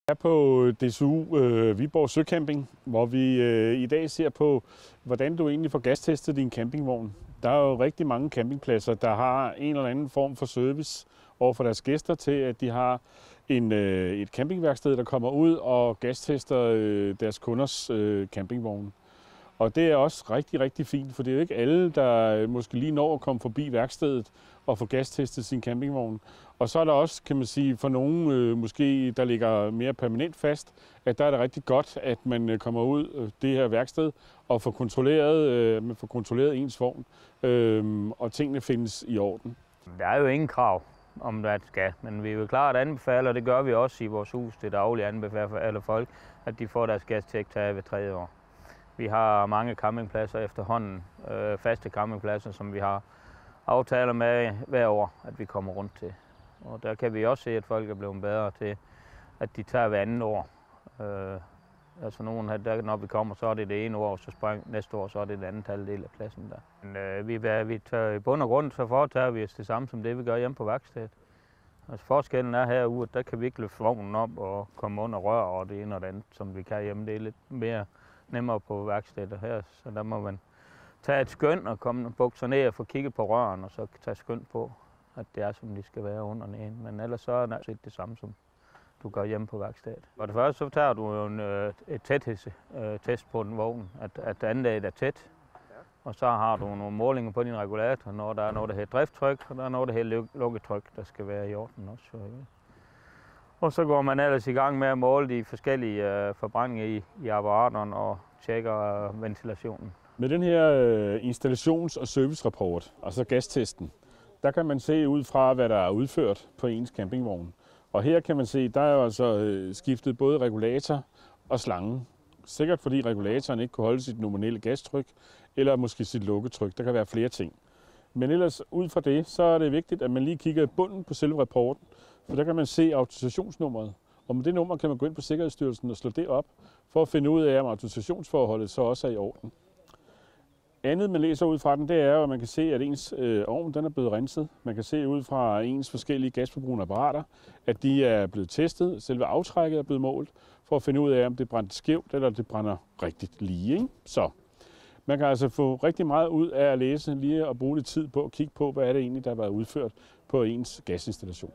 Jeg er på DSU Viborg Søcamping, hvor vi i dag ser på, hvordan du egentlig får gastestet din campingvogn. Der er jo rigtig mange campingpladser, der har en eller anden form for service over for deres gæster til, at de har et campingværksted, der kommer ud og gastester deres kunders campingvogne. Og det er også rigtig, rigtig fint, for det er jo ikke alle, der måske lige når at komme forbi værkstedet og få gastestet sin campingvogn. Og så er der også, kan man sige, for nogen måske, der ligger mere permanent fast, at der er det rigtig godt, at man kommer ud det her værksted og får kontrolleret ens vogn, og tingene findes i orden. Der er jo ingen krav om, hvad det skal, men vi vil klart anbefale, og det gør vi også i vores hus, det daglige anbefaler for alle folk, at de får deres gasttjek taget ved 3 år. Vi har mange campingpladser efterhånden, faste campingpladser, som vi har aftaler med hver år, at vi kommer rundt til. Og der kan vi også se, at folk er blevet bedre til, at de tager hver andet år. Altså nogen, der, når vi kommer, så er det ene år, og så næste år, så er det den anden halvdel af pladsen der. Men vi tager i bund og grund, så foretager vi os det samme som det, vi gør hjemme på værkstedet. Altså forskellen er herude, at der kan vi ikke løfte vognen op og komme under rør og det ene og det andet, som vi kan hjemme. Det er lidt mere nemmere på værkstedet her, så der må man tage et skøn og bukke sig ned og få kigget på røren, og så tage skøn på, at det er, som de skal være under den. Men ellers så er det det samme, som du gør hjemme på værkstedet. For det første så tager du jo et tæthedstest på den vogn, at anlægget er tæt. Og så har du nogle målinger på din regulator, når der er noget, der hedder drifttryk, og der er noget, der hedder lukketryk, der skal være i orden også. Og så går man ellers i gang med at måle de forskellige forbrændinger i apparaterne og tjekker ventilationen. Med den her installations- og servicerapport, altså gastesten, der kan man se ud fra, hvad der er udført på ens campingvogn. Og her kan man se, der er jo altså skiftet både regulator og slange. Sikkert fordi regulatoren ikke kunne holde sit nominelle gastryk, eller måske sit lukketryk. Der kan være flere ting. Men ellers ud fra det, så er det vigtigt, at man lige kigger i bunden på selve rapporten, for der kan man se autorisationsnummeret. Og med det nummer kan man gå ind på Sikkerhedsstyrelsen og slå det op, for at finde ud af, om autorisationsforholdet så også er i orden. Andet, man læser ud fra den, det er, at man kan se, at ens ovn den er blevet renset. Man kan se ud fra ens forskellige gasforbrugende apparater, at de er blevet testet. Selve aftrækket er blevet målt, for at finde ud af, om det brænder skævt, eller det brænder rigtigt lige. Ikke? Så man kan altså få rigtig meget ud af at læse lige og bruge lidt tid på at kigge på, hvad er det egentlig, der har været udført på ens gasinstallation.